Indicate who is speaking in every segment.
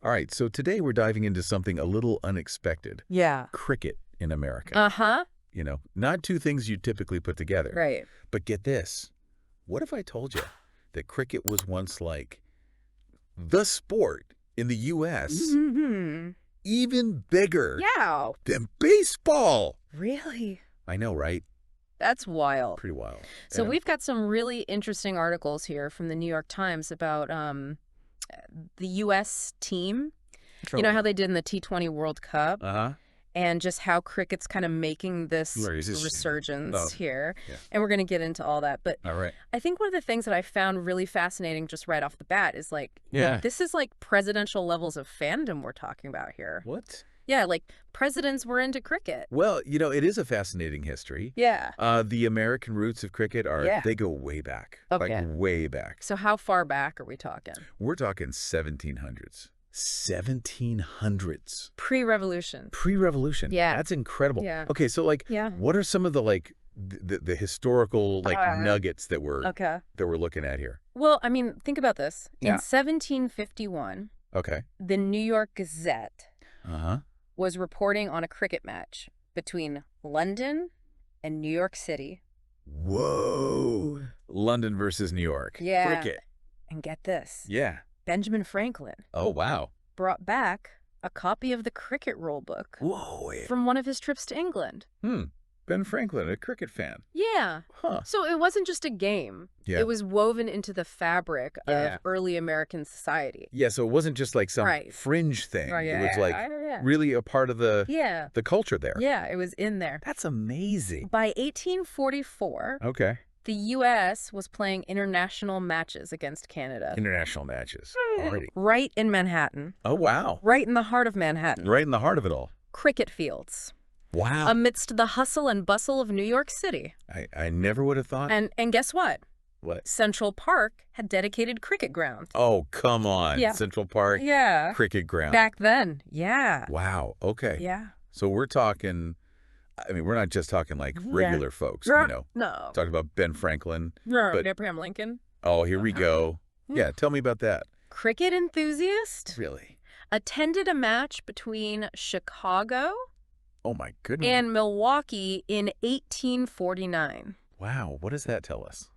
Speaker 1: All right, so today we're diving into something a little unexpected.
Speaker 2: Yeah.
Speaker 1: Cricket in America.
Speaker 2: Uh-huh.
Speaker 1: You know, not two things you typically put together.
Speaker 2: Right.
Speaker 1: But get this. What if I told you that cricket was once like the sport in the U.S.
Speaker 2: Mm-hmm.
Speaker 1: even bigger
Speaker 2: Yeah.
Speaker 1: than baseball?
Speaker 2: Really?
Speaker 1: I know, right?
Speaker 2: That's wild.
Speaker 1: Pretty wild.
Speaker 2: So
Speaker 1: And-
Speaker 2: we've got some really interesting articles here from the New York Times about the U.S. team. You know how they did in the T20 World Cup?
Speaker 1: Uh-huh.
Speaker 2: And just how cricket's kind of making this resurgence here.
Speaker 1: Yeah.
Speaker 2: And we're going to get into all that. But
Speaker 1: All right.
Speaker 2: I think one of the things that I found really fascinating just right off the bat is like,
Speaker 1: Yeah.
Speaker 2: this is like presidential levels of fandom we're talking about here.
Speaker 1: What?
Speaker 2: Yeah, like presidents were into cricket.
Speaker 1: Well, you know, it is a fascinating history.
Speaker 2: Yeah.
Speaker 1: The American roots of cricket they go way back.
Speaker 2: Okay.
Speaker 1: Like way back.
Speaker 2: So how far back are we talking?
Speaker 1: We're talking 1700s. 1700s.
Speaker 2: Pre-revolution.
Speaker 1: Pre-revolution.
Speaker 2: Yeah.
Speaker 1: That's incredible.
Speaker 2: Yeah.
Speaker 1: Okay, so like what are some of the like the historical like nuggets that we're looking at here?
Speaker 2: Well, I mean, think about this.
Speaker 1: Yeah.
Speaker 2: In 1751,
Speaker 1: Okay.
Speaker 2: the New York Gazette
Speaker 1: Uh-huh.
Speaker 2: was reporting on a cricket match between London and New York City.
Speaker 1: Whoa. London versus New York.
Speaker 2: Yeah.
Speaker 1: Cricket.
Speaker 2: And get this.
Speaker 1: Yeah.
Speaker 2: Benjamin Franklin
Speaker 1: Oh, wow.
Speaker 2: brought back a copy of the cricket rule book
Speaker 1: Whoa.
Speaker 2: from one of his trips to England.
Speaker 1: Ben Franklin, a cricket fan.
Speaker 2: Yeah.
Speaker 1: Huh.
Speaker 2: So it wasn't just a game.
Speaker 1: Yeah.
Speaker 2: It was woven into the fabric of early American society.
Speaker 1: Yeah, so it wasn't just like some fringe thing.
Speaker 2: Right,
Speaker 1: It was like really a part of the culture there.
Speaker 2: Yeah, it was in there.
Speaker 1: That's amazing.
Speaker 2: By 1844,
Speaker 1: Okay.
Speaker 2: the U.S. was playing international matches against Canada.
Speaker 1: International matches. Already.
Speaker 2: Right in Manhattan.
Speaker 1: Oh, wow.
Speaker 2: Right in the heart of Manhattan.
Speaker 1: Right in the heart of it all.
Speaker 2: Cricket fields.
Speaker 1: Wow.
Speaker 2: Amidst the hustle and bustle of New York City.
Speaker 1: I never would have thought.
Speaker 2: And guess what?
Speaker 1: What?
Speaker 2: Central Park had dedicated cricket grounds.
Speaker 1: Oh, come on.
Speaker 2: Yeah.
Speaker 1: Central Park.
Speaker 2: Yeah.
Speaker 1: Cricket ground.
Speaker 2: Back then. Yeah.
Speaker 1: Wow. Okay.
Speaker 2: Yeah.
Speaker 1: So we're talking, I mean, we're not just talking like regular folks, you know.
Speaker 2: No.
Speaker 1: Talking about Ben Franklin.
Speaker 2: But Abraham Lincoln.
Speaker 1: Oh, here we go. Yeah, tell me about that.
Speaker 2: Cricket enthusiast.
Speaker 1: Really?
Speaker 2: Attended a match between Chicago
Speaker 1: Oh, my goodness.
Speaker 2: and Milwaukee in 1849.
Speaker 1: Wow. What does that tell us?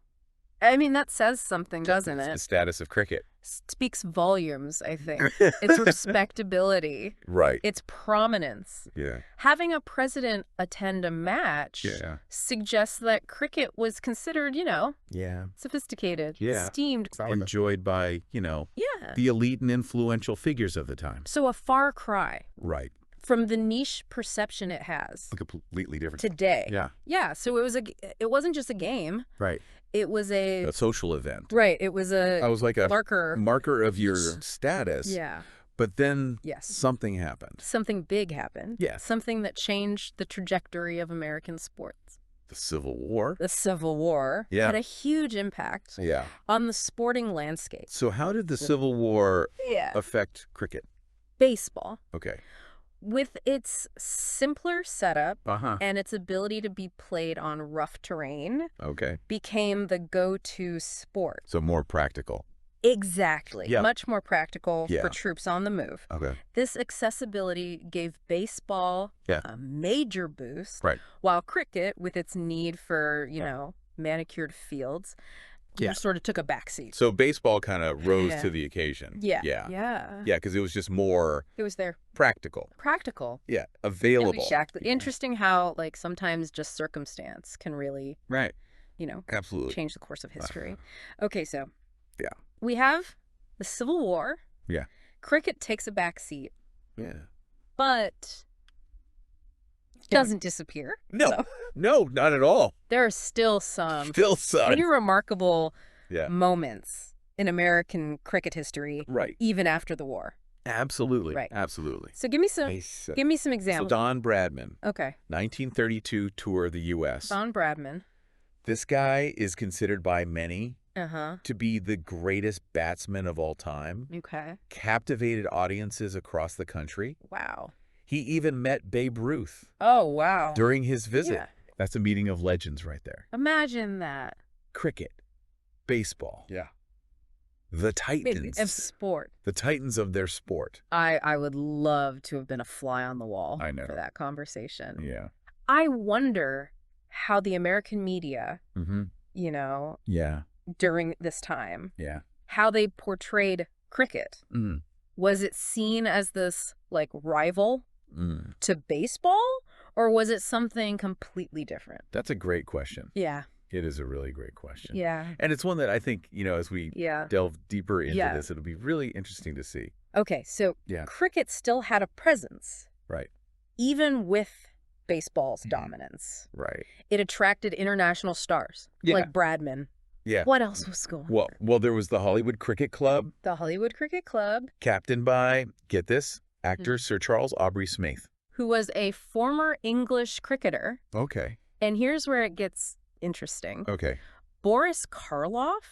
Speaker 2: I mean, that says something, doesn't
Speaker 1: The
Speaker 2: it?
Speaker 1: status of cricket.
Speaker 2: Speaks volumes, I think. Its respectability.
Speaker 1: Right.
Speaker 2: Its prominence.
Speaker 1: Yeah.
Speaker 2: Having a president attend a match
Speaker 1: Yeah.
Speaker 2: suggests that cricket was considered, you know,
Speaker 1: Yeah.
Speaker 2: sophisticated,
Speaker 1: Yeah.
Speaker 2: esteemed.
Speaker 1: Enjoyed by, you know,
Speaker 2: Yeah.
Speaker 1: the elite and influential figures of the time.
Speaker 2: So a far cry
Speaker 1: Right.
Speaker 2: from the niche perception it has
Speaker 1: Completely different.
Speaker 2: today.
Speaker 1: Yeah.
Speaker 2: Yeah, so it wasn't just a game.
Speaker 1: Right.
Speaker 2: It was
Speaker 1: A social event.
Speaker 2: right, it was a
Speaker 1: I was like a
Speaker 2: marker
Speaker 1: of your status.
Speaker 2: Yeah.
Speaker 1: But then
Speaker 2: Yes.
Speaker 1: something happened.
Speaker 2: Something big happened.
Speaker 1: Yeah.
Speaker 2: Something that changed the trajectory of American sports.
Speaker 1: The Civil War.
Speaker 2: The Civil War had a huge impact
Speaker 1: Yeah.
Speaker 2: on the sporting landscape.
Speaker 1: So how did the Civil War
Speaker 2: Yeah.
Speaker 1: affect cricket?
Speaker 2: Baseball,
Speaker 1: Okay.
Speaker 2: with its simpler setup
Speaker 1: Uh-huh.
Speaker 2: and its ability to be played on rough terrain,
Speaker 1: Okay.
Speaker 2: became the go-to sport.
Speaker 1: So more practical.
Speaker 2: Exactly.
Speaker 1: Yeah.
Speaker 2: Much more practical
Speaker 1: Yeah.
Speaker 2: for troops on the move.
Speaker 1: Okay.
Speaker 2: This accessibility gave baseball a major boost,
Speaker 1: Right.
Speaker 2: while cricket, with its need for, you know, manicured fields, sort of took a backseat.
Speaker 1: So baseball kind of rose to the occasion.
Speaker 2: Yeah.
Speaker 1: Yeah.
Speaker 2: Yeah.
Speaker 1: Yeah, because it was just more
Speaker 2: It was there.
Speaker 1: practical.
Speaker 2: Practical.
Speaker 1: Yeah. Available.
Speaker 2: Exactly. Interesting how, like, sometimes just circumstance can really,
Speaker 1: Right.
Speaker 2: you know,
Speaker 1: Absolutely.
Speaker 2: change the course of history. Okay, so
Speaker 1: Yeah.
Speaker 2: we have the Civil War.
Speaker 1: Yeah.
Speaker 2: Cricket takes a backseat,
Speaker 1: Yeah.
Speaker 2: but doesn't disappear.
Speaker 1: No.
Speaker 2: So
Speaker 1: No, not at all.
Speaker 2: there are still some
Speaker 1: Still son.
Speaker 2: pretty remarkable
Speaker 1: Yeah.
Speaker 2: moments in American cricket history,
Speaker 1: Right.
Speaker 2: even after the war.
Speaker 1: Absolutely.
Speaker 2: Right.
Speaker 1: Absolutely.
Speaker 2: So give me some
Speaker 1: So
Speaker 2: examples.
Speaker 1: Don Bradman,
Speaker 2: Okay.
Speaker 1: 1932 tour of the U.S.
Speaker 2: Don Bradman.
Speaker 1: This guy is considered by many
Speaker 2: Uh-huh.
Speaker 1: to be the greatest batsman of all time.
Speaker 2: Okay.
Speaker 1: Captivated audiences across the country.
Speaker 2: Wow.
Speaker 1: He even met Babe Ruth
Speaker 2: Oh, wow.
Speaker 1: during his visit.
Speaker 2: Yeah.
Speaker 1: That's a meeting of legends right there.
Speaker 2: Imagine that.
Speaker 1: Cricket, baseball.
Speaker 3: Yeah.
Speaker 1: The Titans.
Speaker 2: Of sport.
Speaker 1: The Titans of their sport.
Speaker 2: I would love to have been a fly on the wall
Speaker 1: I know.
Speaker 2: for that conversation.
Speaker 1: Yeah.
Speaker 2: I wonder how the American media, you know, during this time, how they portrayed cricket. Was it seen as this, like, rival to baseball, or was it something completely different?
Speaker 1: That's a great question.
Speaker 2: Yeah.
Speaker 1: It is a really great question.
Speaker 2: Yeah.
Speaker 1: And it's one that I think, you know, as we delve deeper into this, it'll be really interesting to see.
Speaker 2: Okay, so cricket still had a presence.
Speaker 1: Right.
Speaker 2: Even with baseball's dominance.
Speaker 1: Right.
Speaker 2: It attracted international stars, like Bradman.
Speaker 1: Yeah.
Speaker 2: What else was going on?
Speaker 1: Well, there was the Hollywood Cricket Club.
Speaker 2: The Hollywood Cricket Club.
Speaker 1: Captained by, get this, actor Sir Charles Aubrey Smythe.
Speaker 2: Who was a former English cricketer.
Speaker 1: Okay.
Speaker 2: And here's where it gets interesting.
Speaker 1: Okay.
Speaker 2: Boris Karloff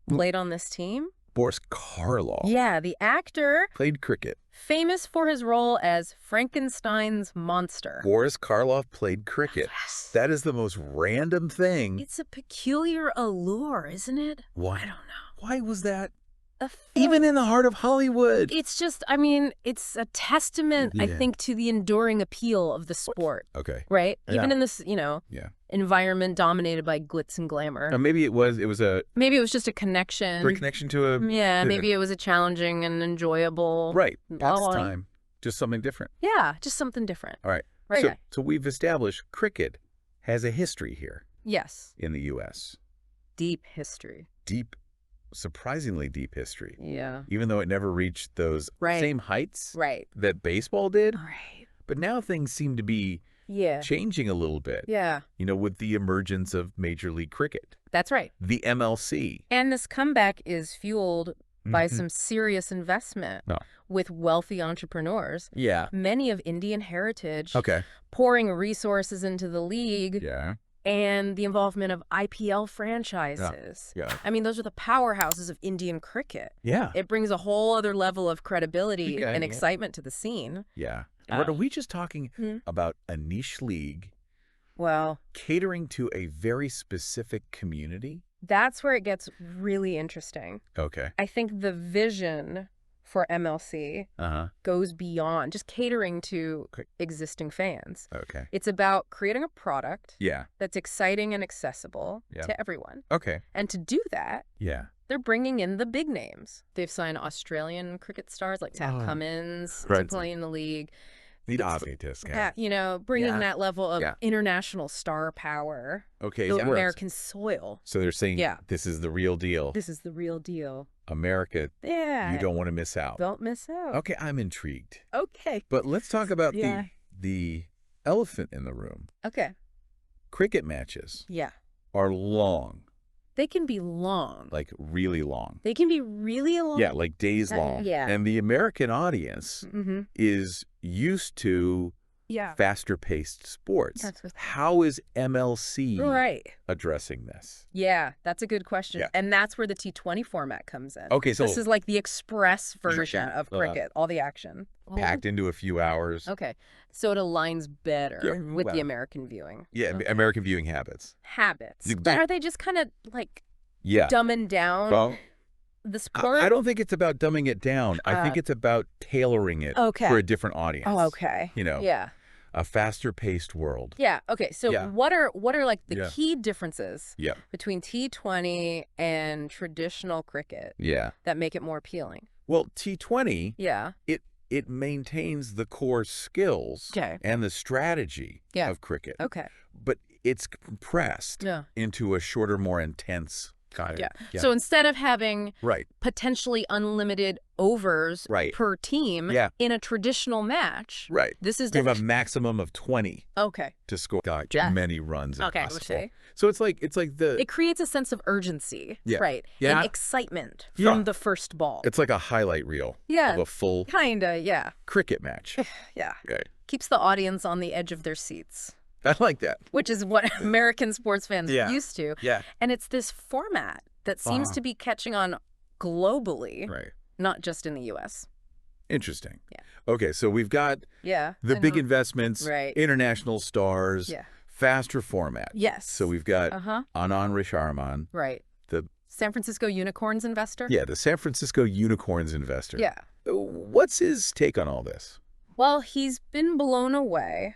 Speaker 2: played on this team.
Speaker 1: Boris Karloff.
Speaker 2: Yeah, the actor.
Speaker 1: Played cricket.
Speaker 2: Famous for his role as Frankenstein's monster.
Speaker 1: Boris Karloff played cricket.
Speaker 2: Yes.
Speaker 1: That is the most random thing.
Speaker 2: It's a peculiar allure, isn't it?
Speaker 1: Why?
Speaker 2: I don't know.
Speaker 1: Why was that? Even in the heart of Hollywood.
Speaker 2: It's just, I mean, it's a testament, I think, to the enduring appeal of the sport.
Speaker 1: Okay.
Speaker 2: Right? Even in this, you know, environment dominated by glitz and glamour.
Speaker 1: Maybe it was
Speaker 2: maybe it was just a connection.
Speaker 1: For a connection to a...
Speaker 2: Yeah, maybe it was a challenging and enjoyable...
Speaker 1: Right. Pastime. Just something different.
Speaker 2: Yeah, just something different.
Speaker 1: All right.
Speaker 2: Right.
Speaker 1: So we've established cricket has a history here.
Speaker 2: Yes.
Speaker 1: In the U.S.
Speaker 2: Deep history.
Speaker 1: Surprisingly deep history.
Speaker 2: Yeah.
Speaker 1: Even though it never reached those same heights that baseball did.
Speaker 2: Right.
Speaker 1: But now things seem to be changing a little bit.
Speaker 2: Yeah.
Speaker 1: You know, with the emergence of Major League Cricket.
Speaker 2: That's right.
Speaker 1: The MLC.
Speaker 2: And this comeback is fueled by some serious investment with wealthy entrepreneurs.
Speaker 1: Yeah.
Speaker 2: Many of Indian heritage.
Speaker 1: Okay.
Speaker 2: Pouring resources into the league.
Speaker 1: Yeah.
Speaker 2: And the involvement of IPL franchises.
Speaker 1: Yeah.
Speaker 2: I mean, those are the powerhouses of Indian cricket.
Speaker 1: Yeah.
Speaker 2: It brings a whole other level of credibility and excitement to the scene.
Speaker 1: Yeah. And are we just talking about a niche league catering to a very specific community?
Speaker 2: That's where it gets really interesting.
Speaker 1: Okay.
Speaker 2: I think the vision for MLC goes beyond just catering to existing fans.
Speaker 1: Okay.
Speaker 2: It's about creating a product that's exciting and accessible to everyone.
Speaker 1: Okay.
Speaker 2: And to do that, they're bringing in the big names. They've signed Australian cricket stars like Pat Cummins to play in the league. You know, bringing that level of international star power to American soil.
Speaker 1: So they're saying, this is the real deal.
Speaker 2: This is the real deal.
Speaker 1: America, you don't want to miss out.
Speaker 2: Don't miss out.
Speaker 1: Okay, I'm intrigued.
Speaker 2: Okay.
Speaker 1: But let's talk about the elephant in the room.
Speaker 2: Okay.
Speaker 1: Cricket matches are long.
Speaker 2: They can be long.
Speaker 1: Like really long.
Speaker 2: They can be really long.
Speaker 1: Yeah, like days long.
Speaker 2: Yeah.
Speaker 1: And the American audience is used to faster-paced sports. How is MLC addressing this?
Speaker 2: Yeah, that's a good question. And that's where the T20 format comes in.
Speaker 1: Okay, so
Speaker 2: this is like the express version of cricket, all the action.
Speaker 1: Packed into a few hours.
Speaker 2: Okay, so it aligns better with the American viewing.
Speaker 1: Yeah, American viewing habits.
Speaker 2: But are they just kind of like dumbing down the sport?
Speaker 1: I don't think it's about dumbing it down. I think it's about tailoring it for a different audience.
Speaker 2: Oh, okay.
Speaker 1: You know, a faster-paced world.
Speaker 2: Yeah. Okay. So what are like the key differences between T20 and traditional cricket that make it more appealing?
Speaker 1: Well, T20, it maintains the core skills and the strategy of cricket.
Speaker 2: Okay.
Speaker 1: But it's compressed into a shorter, more intense kind of.
Speaker 2: So instead of having potentially unlimited overs per team in a traditional match, this is
Speaker 1: you have a maximum of 20 to score many runs as possible. So it's like
Speaker 2: it creates a sense of urgency, and excitement from the first ball.
Speaker 1: It's like a highlight reel of a full cricket match.
Speaker 2: Keeps the audience on the edge of their seats.
Speaker 1: I like that.
Speaker 2: Which is what American sports fans are used to. And it's this format that seems to be catching on globally, not just in the U.S.
Speaker 1: Interesting. Okay, so we've got the big investments, international stars, faster format.
Speaker 2: Yes.
Speaker 1: So we've got Anand Risharman,
Speaker 2: the San Francisco Unicorns investor?
Speaker 1: Yeah, the San Francisco Unicorns investor.
Speaker 2: Yeah.
Speaker 1: What's his take on all this?
Speaker 2: Well, he's been blown away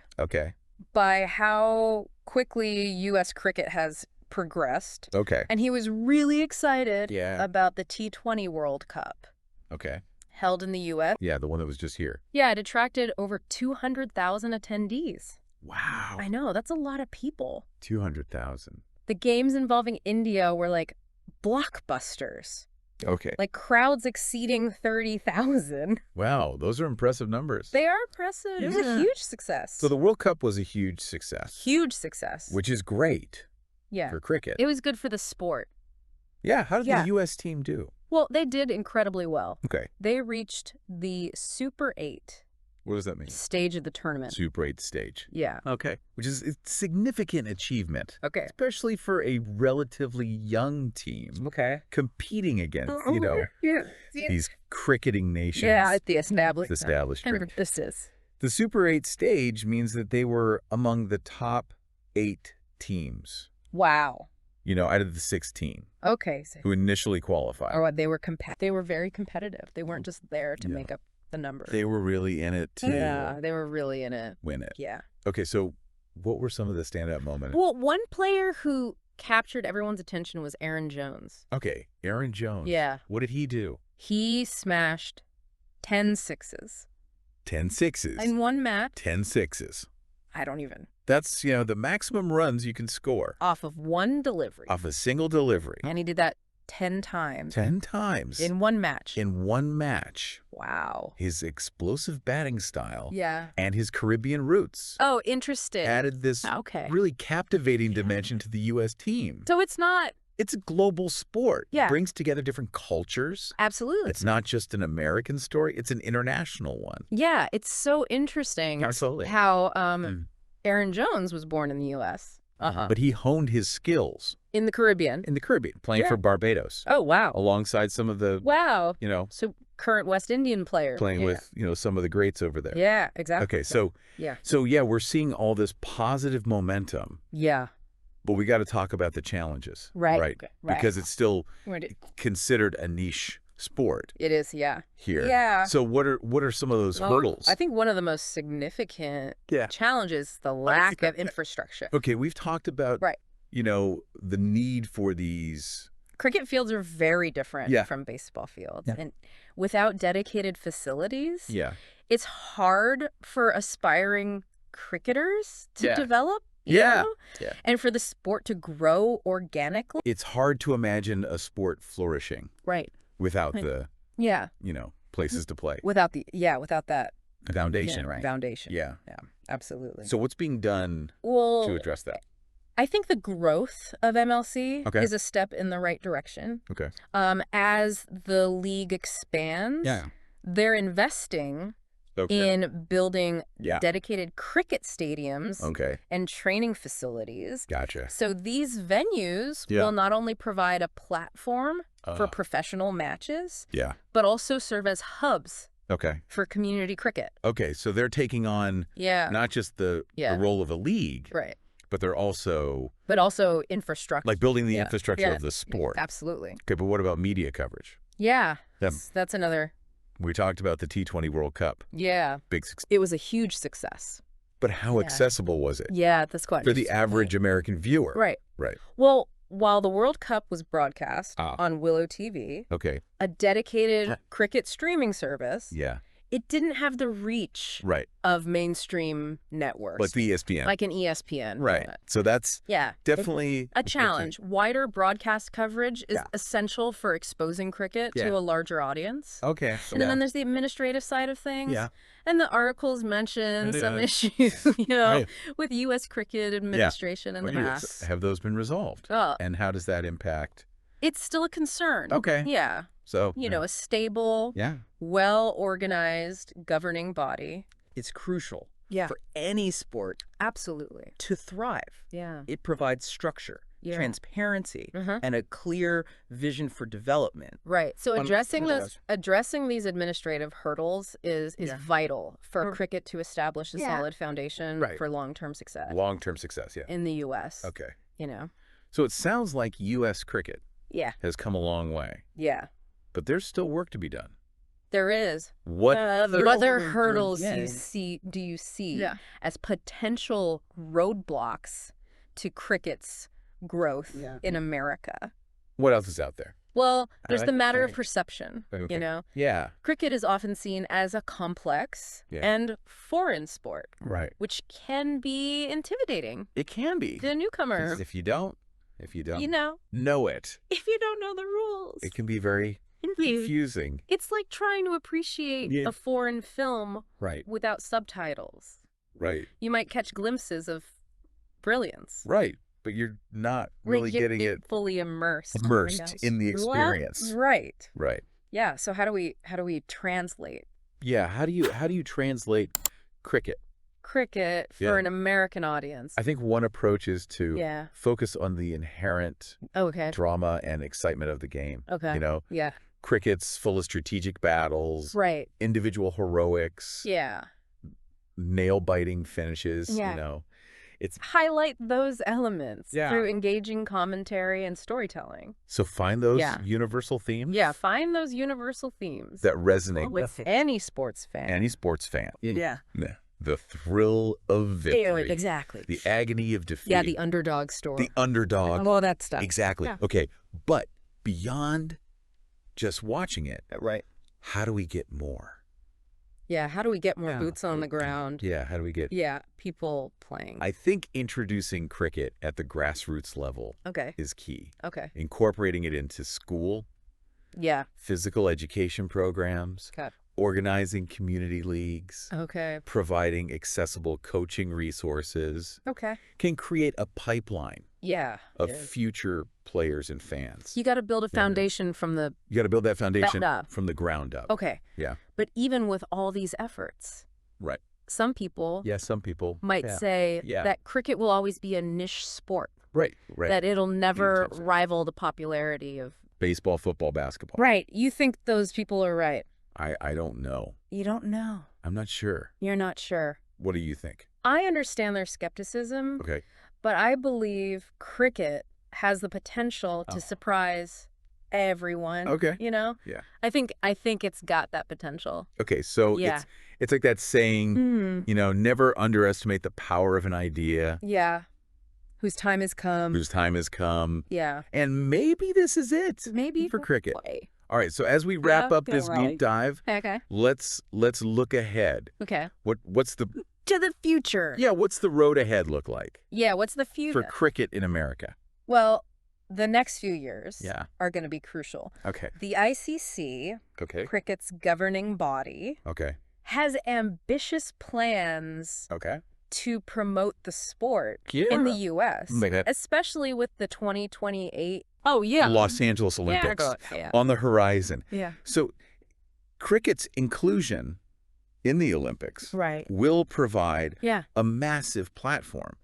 Speaker 2: by how quickly U.S. cricket has progressed.
Speaker 1: Okay.
Speaker 2: And he was really excited about the T20 World Cup.
Speaker 1: Okay.
Speaker 2: Held in the U.S.
Speaker 1: Yeah, the one that was just here.
Speaker 2: Yeah, it attracted over 200,000 attendees.
Speaker 1: Wow.
Speaker 2: I know, that's a lot of people.
Speaker 1: 200,000.
Speaker 2: The games involving India were like blockbusters.
Speaker 1: Okay.
Speaker 2: Like crowds exceeding 30,000.
Speaker 1: Wow, those are impressive numbers.
Speaker 2: They are impressive. It was a huge success.
Speaker 1: So the World Cup was a huge success.
Speaker 2: Huge success.
Speaker 1: Which is great for cricket.
Speaker 2: It was good for the sport.
Speaker 1: Yeah, how did the U.S. team do?
Speaker 2: Well, they did incredibly well.
Speaker 1: Okay.
Speaker 2: They reached the Super 8.
Speaker 1: What does that mean?
Speaker 2: Stage of the tournament.
Speaker 1: Super 8 stage.
Speaker 2: Yeah.
Speaker 1: Okay. Which is a significant achievement.
Speaker 2: Okay.
Speaker 1: Especially for a relatively young team.
Speaker 2: Okay.
Speaker 1: Competing against, these cricketing nations.
Speaker 2: Yeah, the established.
Speaker 1: This is. The Super 8 stage means that they were among the top 8 teams.
Speaker 2: Wow.
Speaker 1: Out of the 16.
Speaker 2: Okay.
Speaker 1: Who initially qualified.
Speaker 2: Or they were very competitive. They weren't just there to make up the number.
Speaker 1: They were really in it to
Speaker 2: they were really in it.
Speaker 1: Win it.
Speaker 2: Yeah.
Speaker 1: Okay, so what were some of the standout moments?
Speaker 2: Well, one player who captured everyone's attention was Aaron Jones.
Speaker 1: Okay, Aaron Jones.
Speaker 2: Yeah.
Speaker 1: What did he do?
Speaker 2: He smashed 10 sixes.
Speaker 1: 10 sixes.
Speaker 2: In one match.
Speaker 1: 10 sixes.
Speaker 2: I don't even.
Speaker 1: That's, the maximum runs you can score.
Speaker 2: Off of one delivery.
Speaker 1: Off a single delivery.
Speaker 2: And he did that 10 times.
Speaker 1: 10 times.
Speaker 2: In one match.
Speaker 1: In one match.
Speaker 2: Wow.
Speaker 1: His explosive batting style.
Speaker 2: Yeah.
Speaker 1: And his Caribbean roots.
Speaker 2: Oh, interesting.
Speaker 1: Added this really captivating dimension to the U.S. team.
Speaker 2: So it's not...
Speaker 1: It's a global sport.
Speaker 2: Yeah.
Speaker 1: It brings together different cultures.
Speaker 2: Absolutely.
Speaker 1: It's not just an American story. It's an international one.
Speaker 2: Yeah, it's so interesting.
Speaker 1: Absolutely.
Speaker 2: How Aaron Jones was born in the U.S.
Speaker 1: But he honed his skills.
Speaker 2: In the Caribbean.
Speaker 1: Playing for Barbados.
Speaker 2: Oh, wow.
Speaker 1: Alongside some of the...
Speaker 2: Wow. So current West Indian player.
Speaker 1: Playing with, some of the greats over there.
Speaker 2: Yeah, exactly.
Speaker 1: Okay, so we're seeing all this positive momentum.
Speaker 2: Yeah.
Speaker 1: But we got to talk about the challenges.
Speaker 2: Right.
Speaker 1: Because it's still considered a niche sport.
Speaker 2: It is, yeah.
Speaker 1: Here.
Speaker 2: Yeah.
Speaker 1: So what are some of those hurdles?
Speaker 2: I think one of the most significant challenges is the lack of infrastructure.
Speaker 1: Okay, we've talked about the need for these.
Speaker 2: Cricket fields are very different from baseball fields. Yeah. And without dedicated facilities, it's hard for aspiring cricketers to develop. You know? And for the sport to grow organically.
Speaker 1: It's hard to imagine a sport flourishing.
Speaker 2: Right.
Speaker 1: Without the places to play.
Speaker 2: Without that
Speaker 1: foundation, right?
Speaker 2: Foundation.
Speaker 1: Yeah.
Speaker 2: Yeah, absolutely.
Speaker 1: So what's being done to address that?
Speaker 2: I think the growth of MLC is a step in the right direction.
Speaker 1: Okay.
Speaker 2: As the league expands, they're investing in building dedicated cricket stadiums and training facilities.
Speaker 1: Gotcha.
Speaker 2: So these venues will not only provide a platform for professional matches, but also serve as hubs for community cricket.
Speaker 1: Okay, so they're taking on not just the role of a league,
Speaker 2: right?
Speaker 1: But they're also
Speaker 2: infrastructure,
Speaker 1: like building the infrastructure of the sport.
Speaker 2: Absolutely.
Speaker 1: Okay, but what about media coverage?
Speaker 2: Yeah, that's another.
Speaker 1: We talked about the T20 World Cup.
Speaker 2: Yeah.
Speaker 1: Big success.
Speaker 2: It was a huge success.
Speaker 1: But how accessible was it?
Speaker 2: Yeah, that's quite
Speaker 1: for the average American viewer.
Speaker 2: Right.
Speaker 1: Right.
Speaker 2: Well, while the World Cup was broadcast on Willow TV, a dedicated cricket streaming service, it didn't have the reach of mainstream networks.
Speaker 1: Like the ESPN.
Speaker 2: Like an ESPN.
Speaker 1: Right. So that's definitely
Speaker 2: a challenge. Wider broadcast coverage is essential for exposing cricket to a larger audience.
Speaker 1: Okay.
Speaker 2: And then there's the administrative side of things. Yeah. And the articles mention some issues, with U.S. cricket administration in the past.
Speaker 1: Have those been resolved? And how does that impact?
Speaker 2: It's still a concern.
Speaker 1: Okay.
Speaker 2: Yeah.
Speaker 1: So,
Speaker 2: a stable, well-organized governing body.
Speaker 3: It's crucial for any sport
Speaker 2: absolutely
Speaker 3: to thrive.
Speaker 2: Yeah.
Speaker 3: It provides structure, transparency, and a clear vision for development.
Speaker 2: Right. So addressing these administrative hurdles is vital for cricket to establish a solid foundation for long-term success.
Speaker 1: Long-term success,
Speaker 2: in the U.S.
Speaker 1: Okay.
Speaker 2: You know.
Speaker 1: So it sounds like U.S. cricket has come a long way.
Speaker 2: Yeah.
Speaker 1: But there's still work to be done.
Speaker 2: There is.
Speaker 1: What
Speaker 2: other hurdles do you see as potential roadblocks to cricket's growth in America?
Speaker 1: What else is out there?
Speaker 2: Well, there's the matter of perception, you know?
Speaker 1: Yeah.
Speaker 2: Cricket is often seen as a complex and foreign sport.
Speaker 1: Right.
Speaker 2: Which can be intimidating.
Speaker 1: It can be.
Speaker 2: To a newcomer.
Speaker 1: If you don't
Speaker 2: you
Speaker 1: know it.
Speaker 2: If you don't know the rules.
Speaker 1: It can be very confusing.
Speaker 2: It's like trying to appreciate a foreign film without subtitles.
Speaker 1: Right.
Speaker 2: You might catch glimpses of brilliance.
Speaker 1: Right. But you're not really getting it
Speaker 2: fully immersed
Speaker 1: in the experience.
Speaker 2: Right.
Speaker 1: Right.
Speaker 2: Yeah. So how do we translate?
Speaker 1: Yeah. How do you translate cricket?
Speaker 2: Cricket for an American audience.
Speaker 1: I think one approach is to focus on the inherent drama and excitement of the game.
Speaker 2: Okay.
Speaker 1: You know?
Speaker 2: Yeah.
Speaker 1: Cricket's full of strategic battles.
Speaker 2: Right.
Speaker 1: Individual heroics.
Speaker 2: Yeah.
Speaker 1: Nail-biting finishes. You know? It's
Speaker 2: highlight those elements through engaging commentary and storytelling.
Speaker 1: So find those universal themes.
Speaker 2: Yeah, find those universal themes
Speaker 1: that resonate
Speaker 2: with any sports fan.
Speaker 1: Any sports fan.
Speaker 3: Yeah.
Speaker 1: The thrill of victory.
Speaker 2: Exactly.
Speaker 1: The agony of defeat.
Speaker 2: Yeah, the underdog story.
Speaker 1: The underdog.
Speaker 2: All that stuff.
Speaker 1: Exactly. Yeah. Okay, but beyond just watching it, how do we get more?
Speaker 2: Yeah, how do we get more boots on the ground?
Speaker 1: Yeah, how do we get
Speaker 2: people playing?
Speaker 1: I think introducing cricket at the grassroots level is key.
Speaker 2: Okay.
Speaker 1: Incorporating it into school.
Speaker 2: Yeah.
Speaker 1: Physical education programs.
Speaker 2: Okay.
Speaker 1: Organizing community leagues.
Speaker 2: Okay.
Speaker 1: Providing accessible coaching resources.
Speaker 2: Okay.
Speaker 1: Can create a pipeline.
Speaker 2: Yeah.
Speaker 1: Of future players and fans.
Speaker 2: You got to build a foundation from the...
Speaker 1: You got to build that foundation from the ground up.
Speaker 2: Okay.
Speaker 1: Yeah.
Speaker 2: But even with all these efforts...
Speaker 1: Right.
Speaker 2: Some people...
Speaker 1: Yeah, some people...
Speaker 2: Might say that cricket will always be a niche sport.
Speaker 1: Right, right.
Speaker 2: That it'll never rival the popularity of...
Speaker 1: Baseball, football, basketball.
Speaker 2: Right. You think those people are right.
Speaker 1: I don't know.
Speaker 2: You don't know.
Speaker 1: I'm not sure.
Speaker 2: You're not sure.
Speaker 1: What do you think?
Speaker 2: I understand their skepticism.
Speaker 1: Okay.
Speaker 2: But I believe cricket has the potential to surprise everyone.
Speaker 1: Okay.
Speaker 2: You know?
Speaker 1: Yeah.
Speaker 2: I think it's got that potential.
Speaker 1: Okay, so it's like that saying, you know, never underestimate the power of an idea.
Speaker 2: Yeah. Whose time has come.
Speaker 1: Whose time has come.
Speaker 2: Yeah.
Speaker 1: And maybe this is it.
Speaker 2: Maybe
Speaker 1: for cricket.
Speaker 2: Play.
Speaker 1: All right, so as we wrap up this deep dive, let's look ahead.
Speaker 2: Okay.
Speaker 1: What's the
Speaker 2: to the future?
Speaker 1: Yeah, what's the road ahead look like?
Speaker 2: Yeah, what's the future
Speaker 1: for cricket in America?
Speaker 2: Well, the next few years are going to be crucial.
Speaker 1: Okay.
Speaker 2: The ICC, cricket's governing body, has ambitious plans. To promote the sport in the U.S., especially with the 2028
Speaker 1: Los Angeles Olympics on the horizon.
Speaker 2: Yeah.
Speaker 1: So cricket's inclusion in the Olympics will provide a massive platform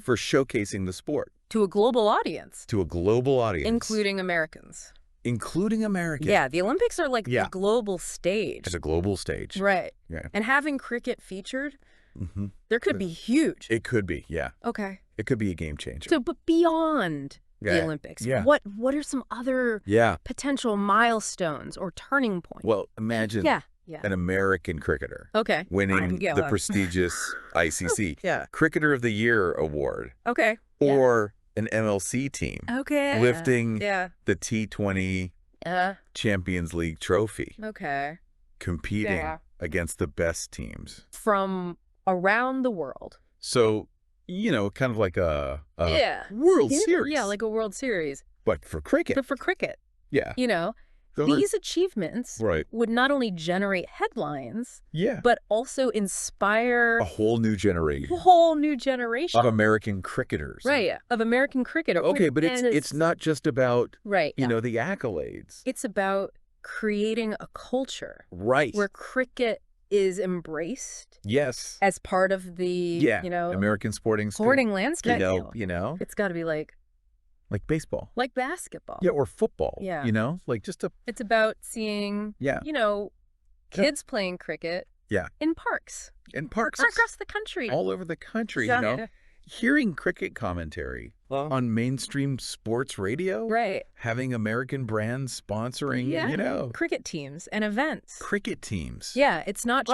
Speaker 1: for showcasing the sport.
Speaker 2: To a global audience.
Speaker 1: To a global audience.
Speaker 2: Including Americans.
Speaker 1: Including Americans.
Speaker 2: Yeah, the Olympics are like the global stage.
Speaker 1: It's a global stage.
Speaker 2: Right.
Speaker 1: Yeah.
Speaker 2: And having cricket featured... There could be huge.
Speaker 1: It could be, yeah.
Speaker 2: Okay.
Speaker 1: It could be a game changer.
Speaker 2: So, but beyond the Olympics, what are some other potential milestones or turning points?
Speaker 1: Well, imagine an American cricketer winning the prestigious ICC Cricketer of the Year award.
Speaker 2: Okay.
Speaker 1: Or an MLC team lifting the T20 Champions League trophy.
Speaker 2: Okay.
Speaker 1: Competing against the best teams.
Speaker 2: From around the world.
Speaker 1: So, you know, kind of like a World Series.
Speaker 2: Yeah, like a World Series.
Speaker 1: But for cricket. Yeah.
Speaker 2: You know, these achievements would not only generate headlines, but also inspire
Speaker 1: a whole new generation. Of American cricketers.
Speaker 2: Right, of American cricket.
Speaker 1: Okay, but it's not just about, you know, the accolades.
Speaker 2: It's about creating a culture.
Speaker 1: Right.
Speaker 2: Where cricket is embraced.
Speaker 1: Yes.
Speaker 2: As part of the, you know,
Speaker 1: American sporting
Speaker 2: landscape.
Speaker 1: You know.
Speaker 2: It's got to be like
Speaker 1: baseball.
Speaker 2: Like basketball.
Speaker 1: Yeah, or football.
Speaker 2: Yeah.
Speaker 1: You know, like just a...
Speaker 2: It's about seeing, you know, kids playing cricket.
Speaker 1: Yeah.
Speaker 2: In parks.
Speaker 1: In parks.
Speaker 2: Across the country.
Speaker 1: All over the country, you know. Hearing cricket commentary on mainstream sports radio.
Speaker 2: Right.
Speaker 1: Having American brands sponsoring,
Speaker 2: cricket teams and events.
Speaker 1: Cricket teams.
Speaker 2: Yeah, it's not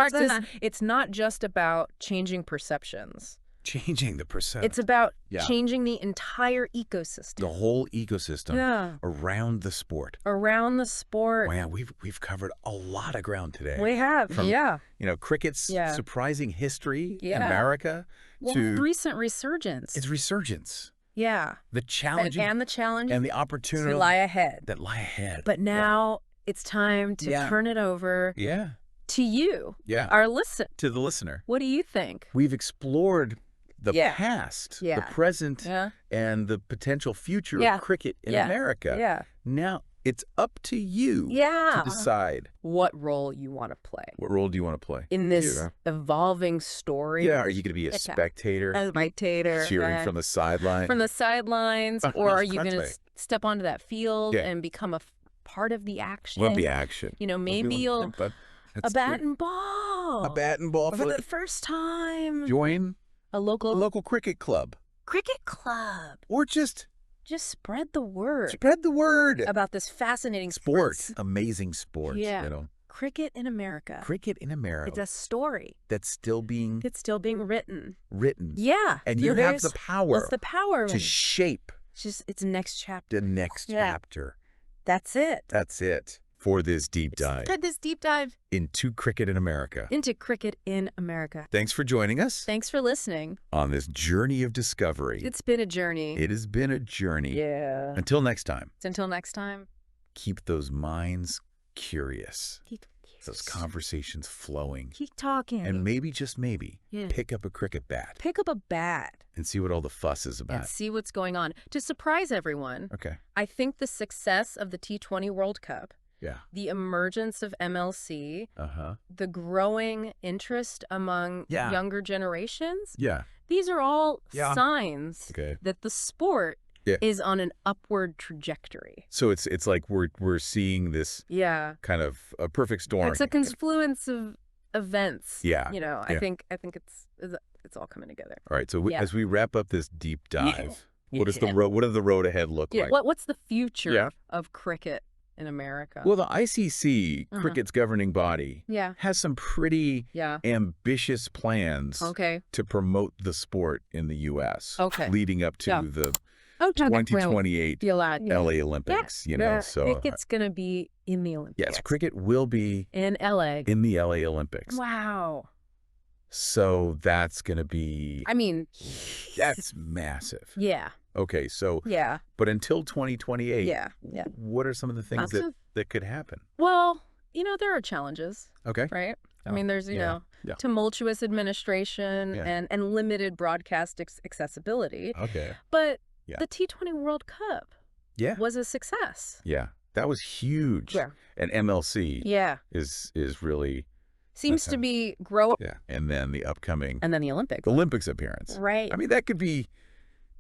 Speaker 2: just about changing perceptions.
Speaker 1: Changing the perception.
Speaker 2: It's about changing the entire ecosystem.
Speaker 1: The whole ecosystem around the sport.
Speaker 2: Around the sport.
Speaker 1: Wow, we've covered a lot of ground today.
Speaker 2: We have,
Speaker 1: From, cricket's surprising history in America to
Speaker 2: recent resurgence.
Speaker 1: Its resurgence.
Speaker 2: Yeah.
Speaker 1: The challenging
Speaker 2: and the challenge
Speaker 1: and the opportunity
Speaker 2: that lie ahead.
Speaker 1: But
Speaker 2: now it's time to turn it over. To you. Our listener.
Speaker 1: To the listener.
Speaker 2: What do you think?
Speaker 1: We've explored the past, the present, and the potential future of cricket in America. Now it's up to you to decide
Speaker 2: what role you want to play.
Speaker 1: What role do you want to play
Speaker 2: in this evolving story?
Speaker 1: Yeah, are you going to be a spectator?
Speaker 2: A spectator,
Speaker 1: cheering from the sideline.
Speaker 2: From the sidelines, or are you going to step onto that field and become a part of the action?
Speaker 1: Well, the action.
Speaker 2: Maybe you'll a bat and ball.
Speaker 1: A bat and ball
Speaker 2: for the first time.
Speaker 1: Join
Speaker 2: a local
Speaker 1: cricket club. Or just
Speaker 2: spread the word.
Speaker 1: Spread the word
Speaker 2: about this fascinating
Speaker 1: sport. Amazing sport.
Speaker 2: Yeah. Cricket in America.
Speaker 1: Cricket in America.
Speaker 2: It's a story
Speaker 1: that's still being
Speaker 2: written.
Speaker 1: Yeah. And you have the power.
Speaker 2: What's the power
Speaker 1: to shape?
Speaker 2: It's next chapter.
Speaker 1: The next chapter.
Speaker 2: That's it.
Speaker 1: That's it for this deep dive. Into cricket in America. Thanks for joining us.
Speaker 2: Thanks for listening.
Speaker 1: On this journey of discovery.
Speaker 2: It's been a journey.
Speaker 1: It has been a journey.
Speaker 2: Yeah.
Speaker 1: Until next time. Keep those minds curious. Those conversations flowing.
Speaker 2: Keep talking.
Speaker 1: And maybe, just maybe, pick up a cricket bat.
Speaker 2: Pick up a bat.
Speaker 1: And see what all the fuss is about.
Speaker 2: And see what's going on. To surprise everyone, I think the success of the T20 World Cup, the emergence of MLC, the growing interest among younger generations, these are all signs that the sport is on an upward trajectory.
Speaker 1: So it's like we're seeing this kind of a perfect storm.
Speaker 2: It's a confluence of events.
Speaker 1: I
Speaker 2: think it's all coming together.
Speaker 1: All right. So as we wrap up this deep dive, what does the road ahead look like?
Speaker 2: What's the future of cricket in America?
Speaker 1: Well, the ICC, cricket's governing body, has some pretty ambitious plans to promote the sport in the U.S. Leading up to the 2028 LA Olympics. So
Speaker 2: cricket's going to be in the Olympics.
Speaker 1: Yes, cricket will be
Speaker 2: in LA.
Speaker 1: In the LA Olympics.
Speaker 2: Wow.
Speaker 1: So that's going to be... that's massive.
Speaker 2: Yeah.
Speaker 1: Okay, so... But until 2028, what are some of the things that could happen?
Speaker 2: Well, there are challenges.
Speaker 1: Okay.
Speaker 2: Right? I mean, there's, tumultuous administration and limited broadcast accessibility.
Speaker 1: Okay.
Speaker 2: But the T20 World Cup was a success.
Speaker 1: Yeah. That was huge. Yeah. And MLC is really...
Speaker 2: Seems to be growing.
Speaker 1: Yeah. And then the upcoming...
Speaker 2: And then the Olympics.
Speaker 1: The Olympics appearance.
Speaker 2: Right.
Speaker 1: I mean, that could be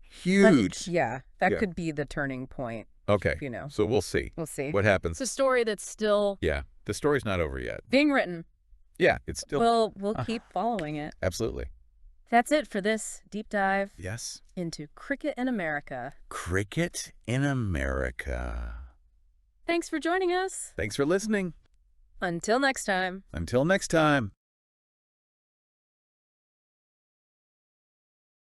Speaker 1: huge.
Speaker 2: That could be the turning point.
Speaker 1: Okay. So we'll see.
Speaker 2: We'll see.
Speaker 1: What happens.
Speaker 2: It's a story that's still...
Speaker 1: Yeah. The story's not over yet.
Speaker 2: Being written.
Speaker 1: Yeah. It's still...
Speaker 2: We'll keep following it.
Speaker 1: Absolutely.
Speaker 2: That's it for this deep dive.
Speaker 1: Yes.
Speaker 2: Into cricket in America.
Speaker 1: Cricket in America.
Speaker 2: Thanks for joining us.
Speaker 1: Thanks for listening.
Speaker 2: Until next time.
Speaker 1: Until next time.